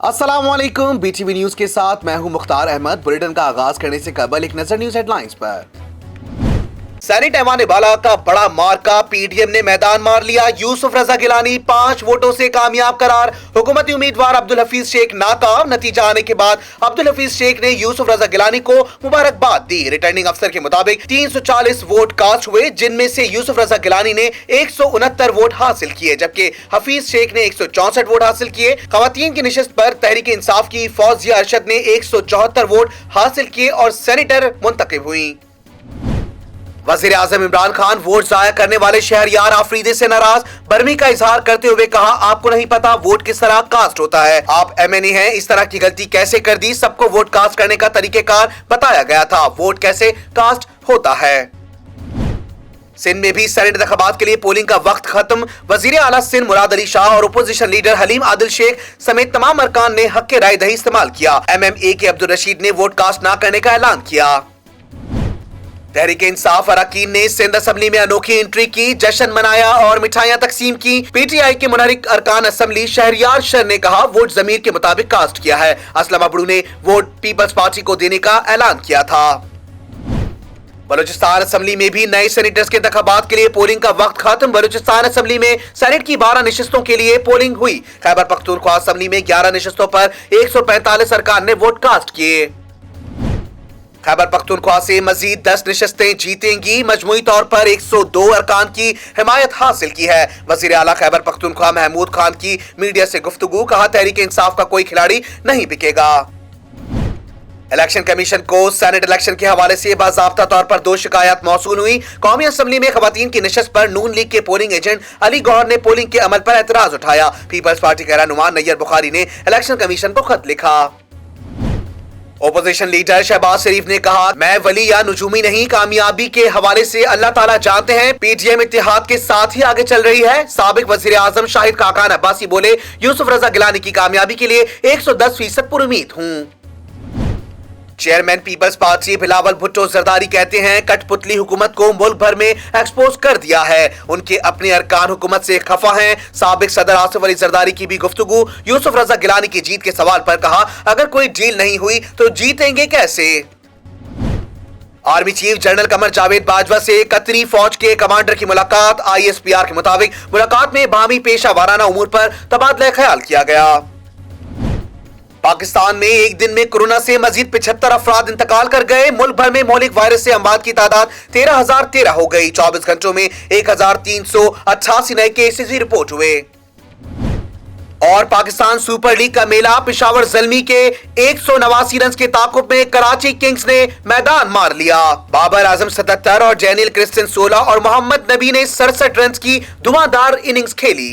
अस्सलामुअलैकुम, BTV news के साथ मैं हूं मुख्तार अहमद। बुलेटिन का आगाज करने से कबल एक नजर न्यूज हेडलाइंस पर। सेनेट ऐवान बाला का बड़ा मार्का, पीडीएम ने मैदान मार लिया। यूसुफ रजा गिलानी 5 वोटों से कामयाब करार। हुकूमती उम्मीदवार अब्दुल हफीज शेख नाकाम। नतीजा आने के बाद अब्दुल हफीज शेख ने यूसुफ रजा गिलानी को मुबारकबाद दी। रिटर्निंग अफसर के मुताबिक 340 वोट कास्ट हुए, जिनमें से यूसुफ रजा गिलानी ने 169 वोट हासिल किए, जबकि हफीज शेख ने 164 वोट हासिल किए। खवातीन की निशस्त पर तहरीक इंसाफ की फौजिया अरशद ने 174 वोट हासिल किए और सेनेटर मुंतखब हुई। वजीर आजम इमरान खान वोट जाया करने वाले शहरयार आफरीदी से नाराज। बर्मी का इजहार करते हुए कहा, आपको नहीं पता वोट किस तरह कास्ट होता है, आप एमएनए हैं, इस तरह की गलती कैसे कर दी। सबको वोट कास्ट करने का तरीकेकार बताया गया था, वोट कैसे कास्ट होता है। सिंध में भी सेनेट इंतखाबात के लिए पोलिंग का वक्त खत्म। वजीर आला सिंध मुराद अली शाह और अपोजिशन लीडर हलीम आदिल शेख समेत तमाम अरकान ने हक के राय दही इस्तेमाल किया। एमएमए के अब्दुल रशीद ने वोट कास्ट न करने का ऐलान किया। तहरीक इंसाफ अरकान ने सिंध असेंबली में अनोखी एंट्री की, जश्न मनाया और मिठाइयां तकसीम की। पीटीआई के मुनहरिक अरकान असेंबली शहरियार शर ने कहा, वोट जमीर के मुताबिक कास्ट किया है। असलम अबड़ू ने वोट पीपल्स पार्टी को देने का ऐलान किया था। बलूचिस्तान असेंबली में भी नए सेनेटर्स के इंतखाबात के लिए पोलिंग का वक्त खत्म। बलूचिस्तान असेंबली में सेनेट की 12 निशस्तों के लिए पोलिंग हुई। खैबर पख्तूनख्वा असेंबली में 11 निशस्तों पर 145 अरकान ने वोट कास्ट किए। खैबर पख्तूनख्वा से मजीद 10 निशस्तें जीतेंगी। मजमूई तौर पर 102 अरकान की हिमायत हासिल की है। वजीर आला खैबर पख्तूनख्वा महमूद खान की मीडिया से गुफ्तगू, कहा तहरीक इंसाफ का कोई खिलाड़ी नहीं बिकेगा। इलेक्शन कमीशन को सेनेट इलेक्शन के हवाले से बाज़ाब्ता तौर पर 2 शिकायत मौसूल हुई। कौमी असेंबली में खवातीन की निशस्त पर नून लीग के पोलिंग एजेंट अली गौहर ने पोलिंग के अमल पर एतराज उठाया। पीपल्स पार्टी के रहनुमा नैयर बुखारी ने इलेक्शन कमीशन को खत लिखा। ओपोजिशन लीडर शहबाज शरीफ ने कहा, मैं वली या नुजूमी नहीं, कामयाबी के हवाले से अल्लाह ताला जानते हैं। पीटीएम इत्तेहाद के साथ ही आगे चल रही है। साबिक वजीर आजम शाहिद खाकान अब्बासी बोले, यूसुफ रजा गिलानी की कामयाबी के लिए 110% पुरुमीद हूँ। चेयरमैन पीपल्स पार्टी बिलावल भुट्टो जरदारी कहते हैं, कठपुतली हुकूमत को मुल्क भर में एक्सपोज कर दिया है। उनके अपने अरकान हुकूमत से खफा हैं। साबिक सदर आसिफ अली जरदारी की भी गुफ्तगू। यूसुफ रजा गिलानी की जीत के सवाल पर कहा, अगर कोई डील नहीं हुई तो जीतेंगे कैसे। Army chief general Qamar Javed Bajwa से कतरी फौज के कमांडर की मुलाकात। ISPR के मुताबिक मुलाकात में बाहमी पेशा वाराना उमूर पर तबादला ख्याल किया गया। पाकिस्तान में एक दिन में कोरोना से मजीद 75 अफराद इंतकाल कर गए। मुल्क भर में मौलिक वायरस से अमवात की तादाद 13,013 हो गई। 24 घंटों में 1,388 नए केसेस ही रिपोर्ट हुए। और पाकिस्तान सुपर लीग का मेला, पिशावर ज़ल्मी के 189 रन के ताकुब में कराची किंग्स ने मैदान मार लिया। बाबर आजम 77 और जैनिल क्रिस्टन 16 और मोहम्मद नबी ने 67 रन की धुआंधार इनिंग्स खेली।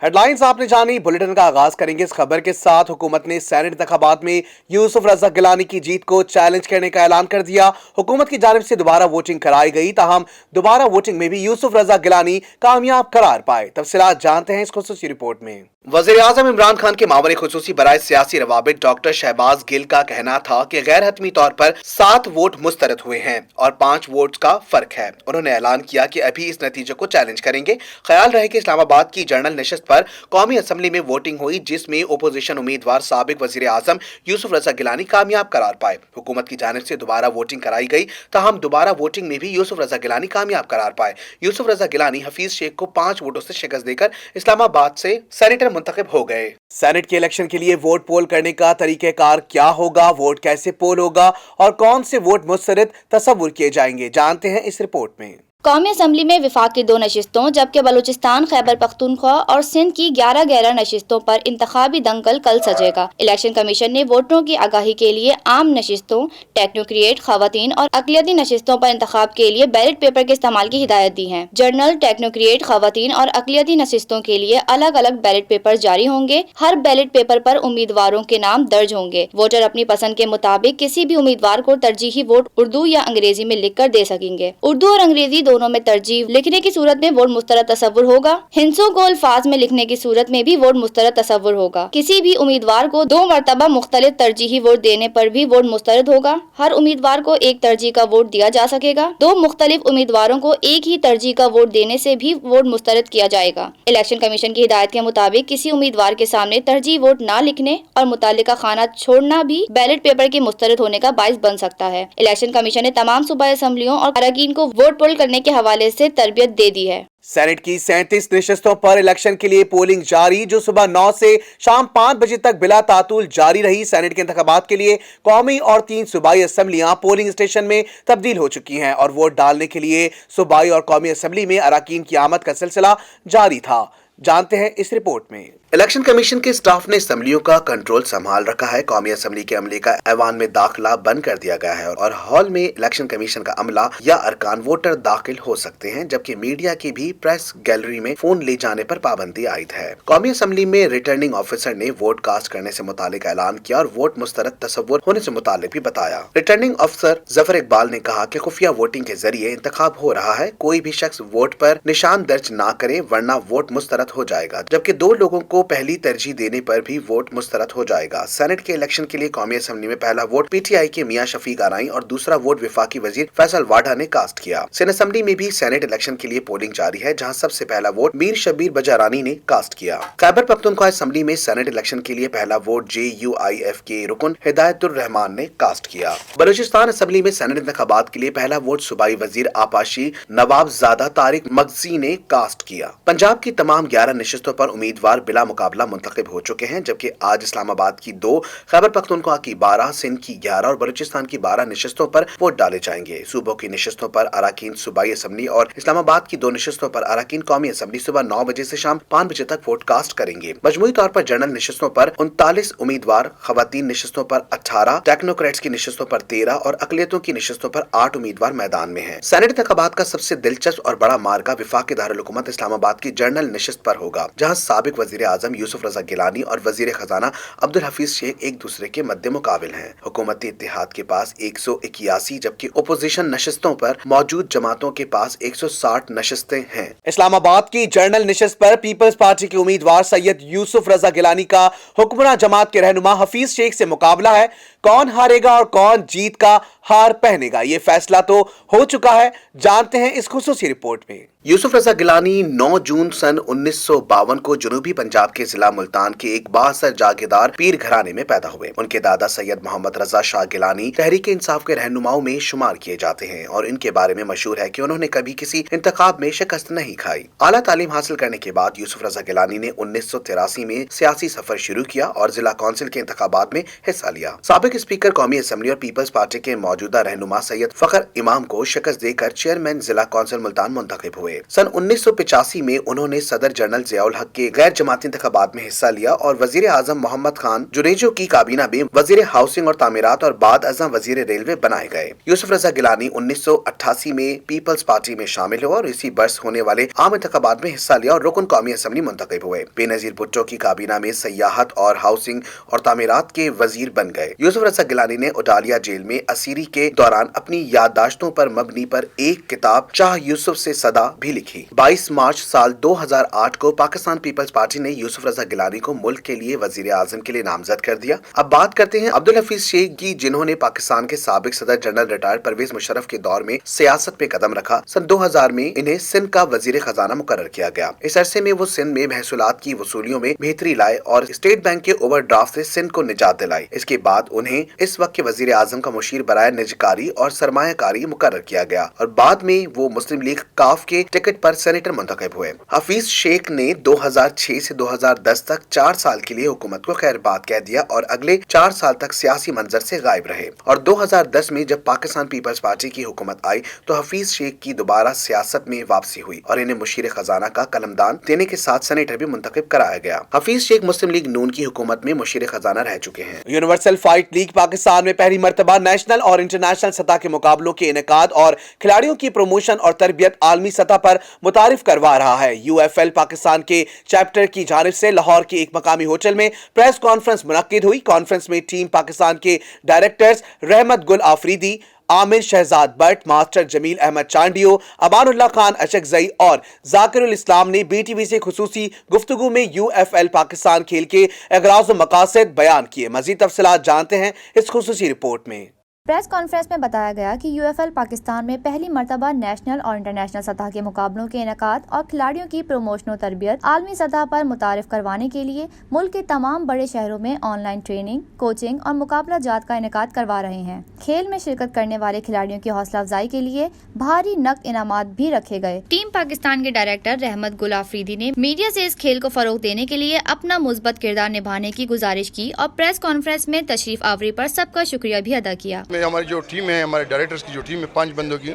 हेडलाइंस आपने जानी। बुलेटिन का आगाज करेंगे इस खबर के साथ। हुकूमत ने सेनेट इंतखाबात में यूसुफ रजा गिलानी की जीत को चैलेंज करने का ऐलान कर दिया। हुकूमत की जानिब से दोबारा वोटिंग कराई गई, ताहम दोबारा वोटिंग में भी यूसुफ रजा गिलानी कामयाब करार पाए। तफसीलात जानते हैं इस खुसूसी रिपोर्ट में। वज़ीर आज़म इमरान खान के मामले खुसूसी बराए सियासी रवाबित डॉक्टर शहबाज गिल का कहना था कि गैर हतमी तौर पर 7 वोट मुस्तरद हुए हैं और 5 वोट का फर्क है। उन्होंने ऐलान किया कि अभी इस नतीजे को चैलेंज करेंगे। ख्याल रहे कि इस्लामाबाद की जनरल नशस्त पर कौमी असेंबली में वोटिंग हुई, जिसमें ओपोजिशन उम्मीदवार साबिक वज़ीर आज़म यूसुफ रजा गिलानी कामयाब करार पाए। हुकूमत की जानिब से दोबारा वोटिंग कराई गई, ताहम दोबारा वोटिंग में भी यूसुफ रजा गिलानी कामयाब करार पाए। यूसुफ रजा गिलानी हफीज शेख को 5 वोटों से शिकस्त देकर इस्लामाबाद से सेनेटर मुंतखब हो गए। सेनेट के इलेक्शन के लिए वोट पोल करने का तरीकेकार क्या होगा, वोट कैसे पोल होगा और कौन से वोट मुस्तरद तस्वुर किए जाएंगे, जानते हैं इस रिपोर्ट में। कौमी असेंबली में विफाक की 2 नशिस्तों, जबकि बलूचिस्तान, खैबर पख्तूनख्वा और सिंध की 11 नशिस्तों पर इंतखाबी दंगल कल सजेगा। इलेक्शन कमीशन ने वोटरों की आगाही के लिए आम नशिस्तों, टेक्नोक्रिएट, खवातीन और अकलियती नशिस्तों पर इंतखाब के लिए बैलेट पेपर के इस्तेमाल की हिदायत दी है। जनरल, टेक्नोक्रिएट, खवातीन और अकलियती नशिस्तों के लिए अलग अलग बैलेट पेपर जारी होंगे। हर बैलेट पेपर पर उम्मीदवारों के नाम दर्ज होंगे। वोटर अपनी पसंद के मुताबिक किसी भी उम्मीदवार को तरजीही वोट उर्दू या अंग्रेजी में लिख कर दे सकेंगे। उर्दू और अंग्रेजी दोनों में तरजीह लिखने की सूरत में वोट मुस्तरद तसव्वुर होगा। हिंसों को अल्फाज में लिखने की सूरत में भी वोट मुस्तरद तसव्वुर होगा। किसी भी उम्मीदवार को 2 मरतबा मुख्तलिफ तरजीही वोट देने पर भी वोट मुस्तरद होगा। हर उम्मीदवार को एक तरजीह का वोट दिया जा सकेगा। 2 मुख्तलिफ उम्मीदवारों को एक ही तरजीह का वोट देने से भी वोट मुस्तरद किया जाएगा। इलेक्शन कमीशन की हिदायत के मुताबिक किसी उम्मीदवार के सामने तरजीह वोट न लिखने और मुतालिका खाना छोड़ना भी बैलेट पेपर के मुस्तरद होने का बाइस बन सकता है। इलेक्शन कमीशन ने तमाम सूबाई असम्बलियों और अरकान को वोट पोल करने के हवाले से तरबियत दे दी है। सेनेट की 37 नशिस्तों पर इलेक्शन के लिए पोलिंग जारी, जो सुबह 9 से शाम 5 बजे तक बिला तातुल जारी रही। सेनेट के इंतखाबात के लिए कौमी और 3 सूबाई असम्बलियां पोलिंग स्टेशन में तब्दील हो चुकी हैं और वोट डालने के लिए सूबाई और कौमी असम्बली में अरकान की आमद का सिलसिला जारी था। जानते हैं इस रिपोर्ट में। इलेक्शन कमीशन के स्टाफ ने असम्बलियों का कंट्रोल संभाल रखा है। कौमी असम्बली के अमले का ऐवान में दाखिला बंद कर दिया गया है और हॉल में इलेक्शन कमीशन का अमला या अरकान वोटर दाखिल हो सकते हैं, जबकि मीडिया की भी प्रेस गैलरी में फोन ले जाने पर पाबंदी आयद है। कौमी असम्बली में रिटर्निंग ऑफिसर ने वोट कास्ट करने से मुतालिक ऐलान किया और वोट मुस्तरद तसव्वुर होने से मुतालिक भी बताया। रिटर्निंग ऑफिसर जफर इकबाल ने कहा कि खुफिया वोटिंग के जरिए इंतखाब हो रहा है, कोई भी शख्स वोट पर निशान दर्ज न करे वरना वोट मुस्तरद हो जाएगा, जबकि 2 लोगों को पहली तरजीह देने पर भी वोट मुस्तरद हो जाएगा। सेनेट के इलेक्शन के लिए कौमी असम्बली में पहला वोट पीटीआई के मियां शफीक आराई और दूसरा वोट वफाकी वजीर फैसल वाडा ने कास्ट किया। सिंध असम्बली में भी सेनेट इलेक्शन के लिए पोलिंग जारी है, जहां सबसे पहला वोट मीर शब्बीर बजारानी ने कास्ट किया। खैबर पख्तूनख्वा असम्बली में सेनेट इलेक्शन के लिए पहला वोट JUIF के रुकन हिदायतुर रहमान ने कास्ट किया। बलूचिस्तान असम्बली में सेनेट इंतखाबात के लिए पहला वोट सूबाई वजीर आपाशी नवाबजादा तारिक मगजी ने कास्ट किया। पंजाब की तमाम 11 नशिस्तों पर उम्मीदवार बिला मुकाबला मुंतखब हो चुके हैं, जबकि आज इस्लामाबाद की 2, खैबर पख्तूनख्वा की 12, सिंध की 11 और बलूचिस्तान की 12 नशिस्तों पर वोट डाले जाएंगे। सूबों की नशिस्तों पर अरकान सूबाई असम्बली और इस्लामाबाद की 2 नशिस्तों पर अरकान कौमी असम्बली सुबह 9 बजे से शाम 5 बजे तक वोट कास्ट करेंगे। मजमूई तौर पर जनरल नशिस्तों पर 39 उम्मीदवार, खवातीन नशिस्तों पर 18, टेक्नोक्रेट्स की नशिस्तों पर 13 और अकलियतों की नशिस्तों पर 8 उम्मीदवार मैदान में हैं। सेनेट इंतखाबात का सबसे दिलचस्प और बड़ा मार्का वफाकी दारुल हुकूमत इस्लामाबाद की जनरल नशिस्त पर होगा, जहां साबिक वजीर आजम यूसुफ रजा गिलानी और वजीर खजाना अब्दुल हफीज शेख एक दूसरे के मद्दे मुकाबिल हैं। हुकूमती इत्तेहाद के पास 181, जबकि ओपोजिशन नशिस्तों पर मौजूद जमातों के पास 160 नशिस्तें हैं। इस्लामाबाद की जनरल नशिस्त पर पीपल्स पार्टी के उम्मीदवार सैयद यूसुफ रजा गिलानी का हुक्मरान जमात के रहनुमा हफीज शेख से मुकाबला है। कौन हारेगा और कौन जीत का हार पहनेगा, ये फैसला तो हो चुका है। जानते हैं इस खुसूसी रिपोर्ट में। यूसुफ रजा गिलानी 9 जून सन 1952 को जनूबी पंजाब के जिला मुल्तान के एक बाअसर जागीरदार पीर घराने में पैदा हुए। उनके दादा सैयद मोहम्मद रजा शाह गिलानी तहरीक इंसाफ के रहनुमाओं में शुमार किए जाते हैं और इनके बारे में मशहूर है कि उन्होंने कभी किसी इंतखाब में शिकस्त नहीं खाई। आला तालीम हासिल करने के बाद यूसुफ रजा गिलानी ने 1983 में सियासी सफर शुरू किया और जिला कौंसिल के इंतखाबात में हिस्सा लिया। साबिक स्पीकर कौमी असम्बली और पीपल्स पार्टी के मौजूदा रहनुमा सैयद फखर इमाम को शिकस्त देकर चेयरमैन जिला कौंसिल मुल्तान मुंतखब हुए। सन 1985 में उन्होंने सदर जनरल जियाउल हक के गैर जमाती इंतखाबात में हिस्सा लिया और वजीर आजम मोहम्मद खान जुनेजो की काबीना में वजीर हाउसिंग और तामीरात और बाद अज़म वजीर रेलवे बनाए गए। यूसुफ रजा गिलानी 1988 में पीपल्स पार्टी में शामिल हुआ और इसी बरस होने वाले आम इंतखाबात में हिस्सा लिया और रुकन कौमी असम्बली मुंतखब हुए। बेनजीर भुट्टो की काबीना में सयाहत और हाउसिंग और तामीरात के वजीर बन गए। यूसुफ रजा गिलानी ने उडालिया जेल में असीरी के दौरान अपनी याददाश्तों पर मबनी पर एक किताब शाह यूसुफ से सदा भी लिखी। 22 मार्च साल 2008 को पाकिस्तान पीपल्स पार्टी ने यूसुफ रजा गिलानी को मुल्क के लिए वजीर आजम के लिए नामजद कर दिया। अब बात करते हैं अब्दुल हफीज शेख की, जिन्होंने पाकिस्तान के साबिक सदर जनरल रिटायर्ड परवेज मुशर्रफ के दौर में सियासत पे कदम रखा। सन 2000 में इन्हें सिंध का वजीर खजाना मुकर्रर किया गया। इस अरसे में वो सिंध में महसूलात की वसूलियों में बेहतरी लाए और स्टेट बैंक के ओवरड्राफ्ट से सिंध को निजात दिलाई। इसके बाद उन्हें इस वक्त के वजीर आजम का मुशीर बराए निजकारी और सरमायाकारी मुकर्रर किया गया और बाद में वो मुस्लिम लीग काफ के टिकट पर सेनेटर मुंतखब हुए। हफीज शेख ने 2006 से 2010 तक 4 साल के लिए हुकूमत को खैरबाद कह दिया और अगले 4 साल तक सियासी मंजर से गायब रहे और 2010 में जब पाकिस्तान पीपल्स पार्टी की हुकूमत आई तो हफीज शेख की दोबारा सियासत में वापसी हुई और इन्हें मुशीर खजाना का कलमदान देने के साथ सेनेटर भी मुंतखब कराया गया। हफीज शेख मुस्लिम लीग नून की हुकूमत में मुशीर खजाना रह चुके हैं। यूनिवर्सल फाइट लीग पाकिस्तान में पहली मर्तबा नेशनल और इंटरनेशनल सतह के मुकाबलों के इनेकाद और खिलाड़ियों की प्रमोशन और तरबियत आलमी सतह पर मुतारिफ करवा रहा है। UFL पाकिस्तान के चैप्टर की जानिब से लाहौर के एक मकामी होटल में प्रेस कॉन्फ्रेंस मुनक्किद हुई। कॉन्फ्रेंस में टीम पाकिस्तान के डायरेक्टर्स रहमत गुल आफरीदी, عامر شہزاد بٹ، ماسٹر جمیل احمد چانڈیو، امان اللہ خان اشکزئی اور ذاکر الاسلام نے بی ٹی وی سے خصوصی گفتگو میں UFL پاکستان کھیل کے اغراض و مقاصد بیان کیے۔ مزید تفصیلات جانتے ہیں اس خصوصی رپورٹ میں۔ پریس کانفرنس میں بتایا گیا کہ UFL پاکستان میں پہلی مرتبہ نیشنل اور انٹرنیشنل سطح کے مقابلوں کے انعقاد اور کھلاڑیوں کی پروموشن و تربیت عالمی سطح پر متعارف کروانے کے لیے ملک کے تمام بڑے شہروں میں آن لائن ٹریننگ، کوچنگ اور مقابلہ جات کا انعقاد کروا رہے ہیں۔ کھیل میں شرکت کرنے والے کھلاڑیوں کی حوصلہ افزائی کے لیے بھاری نقد انعامات بھی رکھے گئے۔ ٹیم پاکستان کے ڈائریکٹر رحمت گل آفریدی نے میڈیا سے اس کھیل کو فروغ دینے کے لیے اپنا مثبت کردار نبھانے کی گزارش کی اور پریس کانفرنس میں تشریف آوری پر سب کا شکریہ بھی ادا کیا۔ ہماری جو ٹیم ہے، ہمارے ڈائریکٹرز کی جو ٹیم ہے 5 بندوں کی،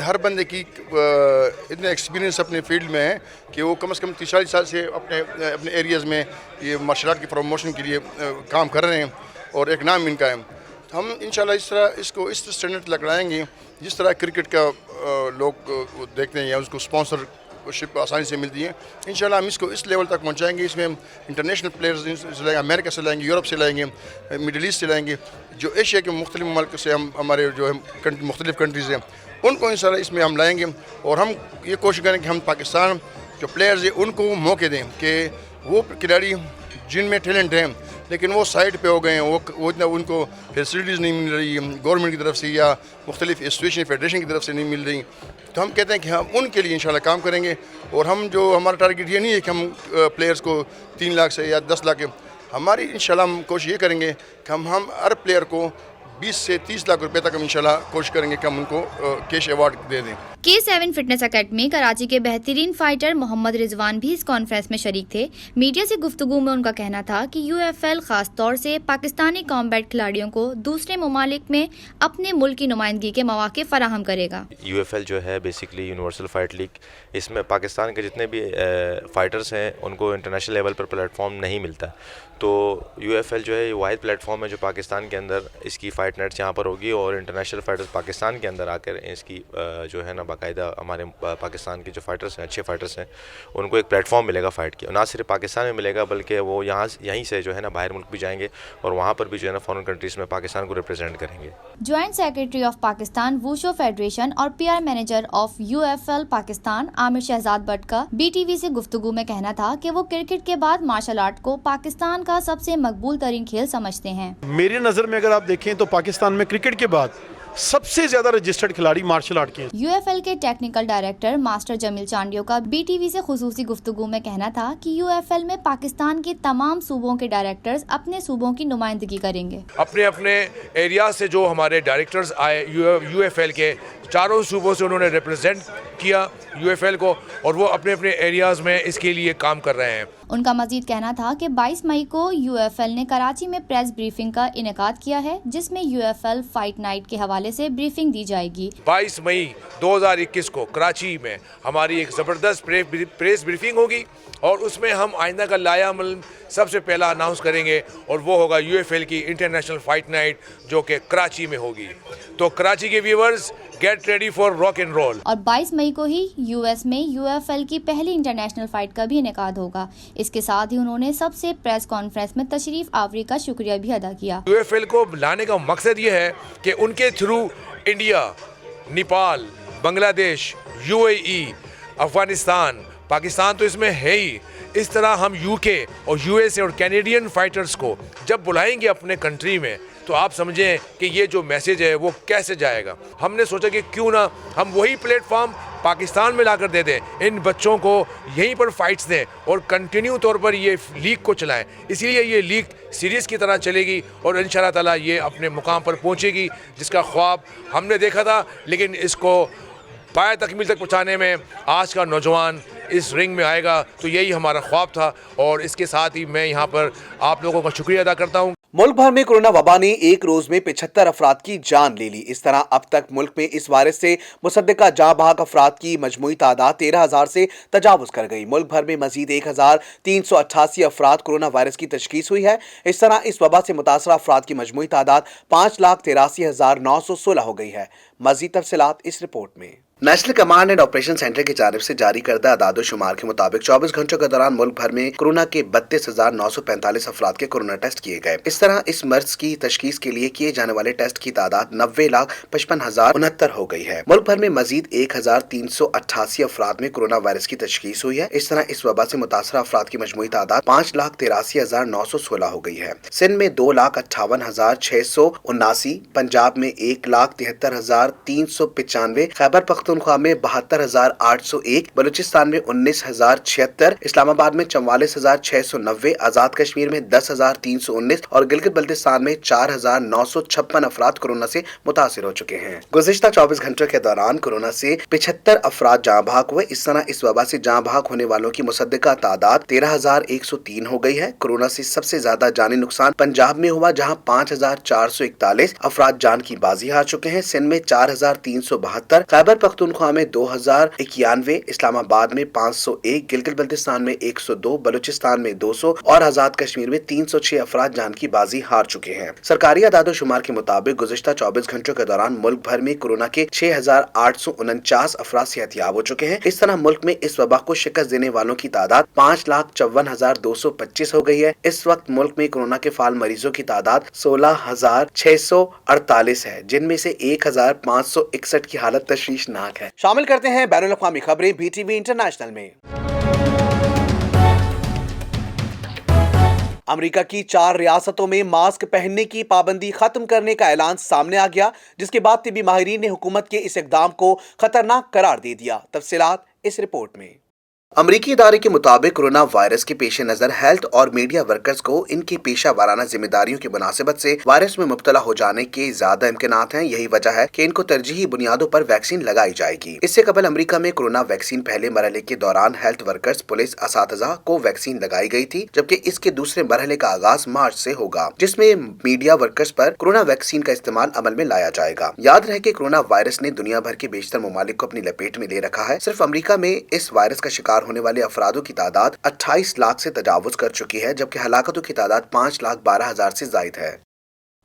ہر بندے کی اتنا ایکسپیرینس اپنے فیلڈ میں ہے کہ وہ کم از کم 30-40 سال سے اپنے ایریاز میں یہ مارشل آرٹ کی پروموشن کے لیے کام کر رہے ہیں اور ایک نام ان کا ہے۔ ہم انشاءاللہ اس کو اس اسٹینڈرڈ تک لائیں گے جس طرح کرکٹ کا لوگ دیکھتے ہیں یا اس کو اسپانسر شپ آسانی سے ملتی ہے۔ انشاءاللہ ہم اس کو اس لیول تک پہنچائیں گے۔ اس میں ہم انٹرنیشنل پلیئرز سے لائیں گے، امریکہ سے لائیں گے، یورپ سے لائیں گے، مڈل ایسٹ سے لائیں گے، جو ایشیا کے مختلف ممالک سے ہمارے جو مختلف کنٹریز ہیں ان کو انشاءاللہ اس میں ہم لائیں گے، اور ہم یہ کوشش کریں کہ ہم پاکستان جو پلیئرز ہیں ان کو موقع دیں کہ وہ کھلاڑی جن میں ٹیلنٹ ہیں لیکن وہ سائڈ پہ ہو گئے ہیں، وہ اتنا ان کو فیسلٹیز نہیں مل رہی گورنمنٹ کی طرف سے یا مختلف ایسوسیشن فیڈریشن کی طرف سے نہیں مل رہی، تو ہم کہتے ہیں کہ ہم ان کے لیے انشاءاللہ کام کریں گے۔ اور ہم جو ہمارا ٹارگیٹ یہ نہیں ہے کہ ہم پلیئرز کو 3 لاکھ سے یا 10 لاکھ، ہماری انشاءاللہ ہم کوشش یہ کریں گے کہ ہم ہر پلیئر کو 20 سے 30 لاکھ روپے تک ہم انشاءاللہ کوشش کریں گے کہ ہم ان کو کیش ایوارڈ دے دیں۔ K7 فٹنس اکیڈمی کراچی کے بہترین فائٹر محمد رضوان بھی اس کانفرنس میں شریک تھے۔ میڈیا سے گفتگو میں ان کا کہنا تھا کہ UFL خاص طور سے پاکستانی کامبیٹ کھلاڑیوں کو دوسرے ممالک میں اپنے ملک کی نمائندگی کے مواقع فراہم کرے گا۔ UFL جو ہے بیسکلی یونیورسل فائٹ لیگ، اس میں پاکستان کے جتنے بھی فائٹرز ہیں ان کو انٹرنیشنل لیول پر پلیٹ فارم نہیں ملتا، تو UFL جو ہے یہ واحد پلیٹ فارم ہے جو پاکستان کے اندر اس کی فائٹ نیٹس یہاں پر ہوگی، اور انٹرنیشنل فائٹرز پاکستان کے اندر آ کر اس کی جو ہے نا باقاعدہ ہمارے پاکستان کے جو فائٹرز ہیں، اچھے فائٹرز ہیں، ان کو ایک پلیٹ فارم ملے گا فائٹ کی، نہ صرف پاکستان میں ملے گا بلکہ وہ یہیں سے جو ہے نا باہر ملک بھی جائیں گے اور وہاں پر بھی جو ہے نا فارن کنٹریز میں پاکستان کو ریپرزینٹ کریں گے۔ Joint secretary of Pakistan wushu federation اور PR manager of UFL Pakistan Aamir Shahzad Butt کا BTV سے گفتگو میں کہنا تھا کہ وہ کرکٹ کے بعد مارشل آرٹ کو پاکستان کا سب سے مقبول ترین کھیل سمجھتے ہیں۔ میری نظر میں اگر آپ دیکھیں تو پاکستان میں کرکٹ کے بعد سب سے زیادہ رجسٹرڈ کھلاڑی مارشل آرٹ کے ہیں۔ UFL کے ٹیکنیکل ڈائریکٹر ماسٹر جمیل چانڈیو کا BTV سے خصوصی گفتگو میں کہنا تھا کہ UFL میں پاکستان کے تمام صوبوں کے ڈائریکٹرز اپنے صوبوں کی نمائندگی کریں گے۔ اپنے اپنے ایریا سے جو ہمارے ڈائریکٹرز آئے UFL کے چاروں صوبوں سے انہوں نے ریپرزینٹ کیا UFL کو، اور وہ اپنے اپنے ایریاز میں اس کے لیے کام کر رہے ہیں۔ ان کا مزید کہنا تھا کہ 22 مئی کو UFL نے کراچی میں پریس بریفنگ کا انعقاد کیا ہے جس میں UFL فائٹ نائٹ کے حوالے سے بریفنگ دی جائے گی۔ 22 مئی 2021 کو کراچی میں ہماری ایک زبردست پریس بریفنگ ہوگی، اور اس میں ہم آئندہ کا لائحہ عمل سب سے پہلا اناؤنس کریں گے، اور وہ ہوگا UFL کی انٹرنیشنل فائٹ نائٹ جو کہ کراچی میں ہوگی۔ تو کراچی کے viewers get ready for rock and roll. اور 22 مئی کو ہی US میں UFL کی پہلی انٹرنیشنل فائٹ کا بھی انعقاد ہوگا۔ اس کے ساتھ ہی انہوں نے سب سے پریس کانفرنس میں تشریف آوری کا شکریہ بھی ادا کیا۔ UFL کو لانے کا مقصد یہ ہے کہ ان کے تھرو انڈیا، نیپال، بنگلہ دیش، UAE، افغانستان، پاکستان تو اس میں ہے ہی، اس طرح ہم UK اور USA اور کینیڈین فائٹرز کو جب بلائیں گے اپنے کنٹری میں تو آپ سمجھیں کہ یہ جو میسیج ہے وہ کیسے جائے گا۔ ہم نے سوچا کہ کیوں نہ ہم وہی پلیٹ فارم پاکستان میں لا کر دے دیں، ان بچوں کو یہیں پر فائٹس دیں اور کنٹینیو طور پر یہ لیگ کو چلائیں۔ اسی لیے یہ لیگ سیریز کی طرح چلے گی اور انشاءاللہ تعالیٰ یہ اپنے مقام پر پہنچے گی، جس کا خواب ہم نے دیکھا تھا، لیکن اس کو پایہ تکمیل تک پہنچانے میں آج کا نوجوان اس رنگ میں آئے گا، تو یہی ہمارا خواب تھا۔ اور اس کے ساتھ ہی میں یہاں پر آپ لوگوں کا شکریہ ادا کرتا ہوں۔ ملک بھر میں کورونا وبا نے ایک روز میں 75 افراد کی جان لے لی۔ اس طرح اب تک ملک میں اس وائرس سے مصدقہ جاں بحق افراد کی مجموعی تعداد 13,000 سے تجاوز کر گئی۔ ملک بھر میں مزید 1,388 افراد کورونا وائرس کی تشخیص ہوئی ہے۔ اس طرح اس وبا سے متاثرہ افراد کی مجموعی تعداد 5,83,916 ہو گئی ہے۔ मजीद तफसीलात इस रिपोर्ट में। National command and operation centre की जानिब से जारी करदा अदाद-ओ-शुमार के मुताबिक 24 घंटों के दौरान मुल्क भर में कोरोना के 32,945 अफराद के कोरोना टेस्ट किए गए। इस तरह इस मर्ज की तशखीस के लिए किए जाने वाले टेस्ट की तादाद 90,55,069 हो गई है। मुल्क भर में मजीद 1,388 अफराद में कोरोना वायरस की तशखीस हुई है। इस तरह इस वबा से मुतासरा अफराद की मजमूई तादाद 5,83,916 हो गई है। सिंध में 2,58,679, पंजाब में 1,73,395, खैबर पख्तूनख्वा में 72,801, बलूचिस्तान में 19,076, इस्लामाबाद में 44,690, आजाद कश्मीर में 10,319 और गिलगित बल्तिस्तान में 4,956 अफराद कोरोना से मुतासिर हो चुके हैं। गुज़िश्ता 24 घंटों के दौरान कोरोना से 75 अफराद जाँ भाग हुए। इस तरह इस वबा से जाँ भाग होने वालों की मुसद्दका तादाद 13,103 हो गई है। कोरोना से सबसे ज्यादा जानी नुकसान पंजाब में हुआ, जहाँ 5,441 अफराद जान की बाजी हार चुके हैं। सिंध में 4,372, खैबर पख्तूनख्वा में 2,091, इस्लामाबाद में 501, गिलगित बल्तिस्तान में 102, बलूचिस्तान में 200 और आजाद कश्मीर में 306 अफराद जान की बाजी हार चुके हैं। सरकारी अदाद-ओ-शुमार के मुताबिक गुज़िश्ता 24 घंटों के दौरान मुल्क भर में कोरोना के 6,849 अफराद सेहतियाब हो चुके हैं। इस तरह मुल्क में इस वबा को शिकस्त देने वालों की तादाद 5,54,225 हो गई है। इस वक्त मुल्क में कोरोना के फाल मरीजों की तादाद 16,648 है, जिनमें से 1,561 की हालत तशवीशनाक है। शामिल करते हैं बैनुल अक़वामी खबरें BTV इंटरनेशनल में। अमेरिका की 4 रियासतों में मास्क पहनने की पाबंदी खत्म करने का ऐलान सामने आ गया, जिसके बाद तिब्बी माहिरीन ने हुकूमत के इस इक़दाम को खतरनाक करार दे दिया। तफसीलात इस रिपोर्ट में। अमरीकी इदारे के मुताबिक कोरोना वायरस के पेश नजर हेल्थ और मीडिया वर्कर्स को इनकी पेशा वाराना जिम्मेदारियों की मुनासिबत से वायरस में मुब्तला हो जाने के ज्यादा इम्कानात हैं। यही वजह है कि इनको तरजीही बुनियादों पर वैक्सीन लगाई जाएगी। इससे कबल अमरीका में कोरोना वैक्सीन पहले मरहले के दौरान हेल्थ वर्कर्स, पुलिस, असातिज़ा को वैक्सीन लगाई गई थी, जबकि इसके दूसरे मरहले का आगाज मार्च से होगा, जिसमें मीडिया वर्कर्स पर कोरोना वैक्सीन का इस्तेमाल अमल में लाया जाएगा। याद रहे कि कोरोना वायरस ने दुनिया भर के बेशतर ममालिक को अपनी लपेट में ले रखा है। सिर्फ अमरीका में इस वायरस का शिकार होने वाले अफरादों की तादाद 28 लाख से तजावुज कर चुकी है, जबकि हलाकतों की तादाद 5,12,000 से जायद है।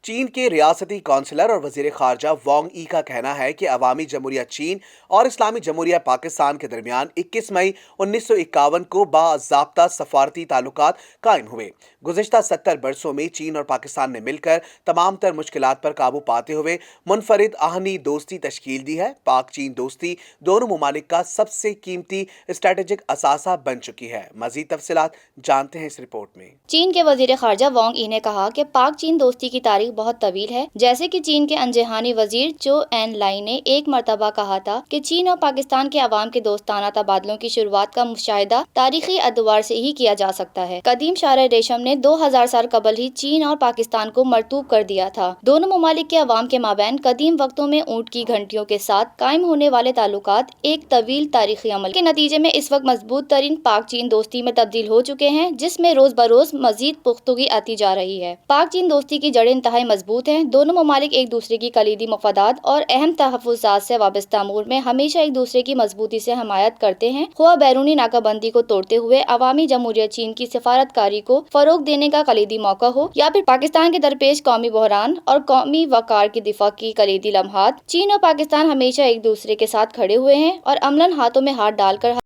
चीन के रियासती काउंसलर और वजीर खारजा वांग ई का कहना है कि अवामी जमहूरिया चीन और इस्लामी जमहूरिया पाकिस्तान के दरमियान 21 मई 1951 को बाज़ाब्ता सफारती ताल्लुकात कायम हुए। गुज़िश्ता 70 बरसों में चीन और पाकिस्तान ने मिलकर तमाम तर मुश्किलात पर काबू पाते हुए मुनफरिद आहनी दोस्ती तश्कील दी है। पाक चीन दोस्ती दोनों मुमालिक का सबसे कीमती स्ट्रेटेजिक असासा बन चुकी है। मजीद तफसीलात जानते हैं इस रिपोर्ट में। चीन के वजीर खारजा वांग ई ने कहा कि पाक चीन दोस्ती की तारीख बहुत तवील है। जैसे कि चीन के अनजहानी वजीर चो एन लाई ने एक मरतबा कहा था कि चीन और पाकिस्तान के अवाम के दोस्ताना तबादलों की शुरुआत का मुशाहिदा तारीखी अदवार से ही किया जा सकता है। कदीम शार रेशम ने 2000 साल कबल ही चीन और पाकिस्तान को मरतूब कर दिया था। दोनों ममालिक के अवाम के माबैन कदीम वक्तों में ऊँट की घंटियों के साथ कायम होने वाले ताल्लुकात एक तवील तारीखी अमल के नतीजे में इस वक्त मजबूत तरीन पाक चीन दोस्ती में तब्दील हो चुके हैं, जिसमें रोज बरोज मजीद पुख्तगी आती जा रही है। पाक चीन दोस्ती की जड़ें इंतहाई मजबूत हैं। दोनों ममालिक एक दूसरे की कलीदी मफादात और अहम तहफ़्फ़ुज़ात से वाबस्ता अमूर में हमेशा एक दूसरे की मजबूती से हमायत करते हैं। ख्वाह बैरूनी नाकाबंदी को तोड़ते हुए अवामी जमहूरिया चीन की सिफारतकारी को फरोग देने का कलीदी मौका हो, या फिर पाकिस्तान के दरपेश कौमी बहरान और कौमी वकार की दिफा की कलीदी लम्हात, चीन और पाकिस्तान हमेशा एक दूसरे के साथ खड़े हुए हैं और अमलन हाथों में हाथ डालकर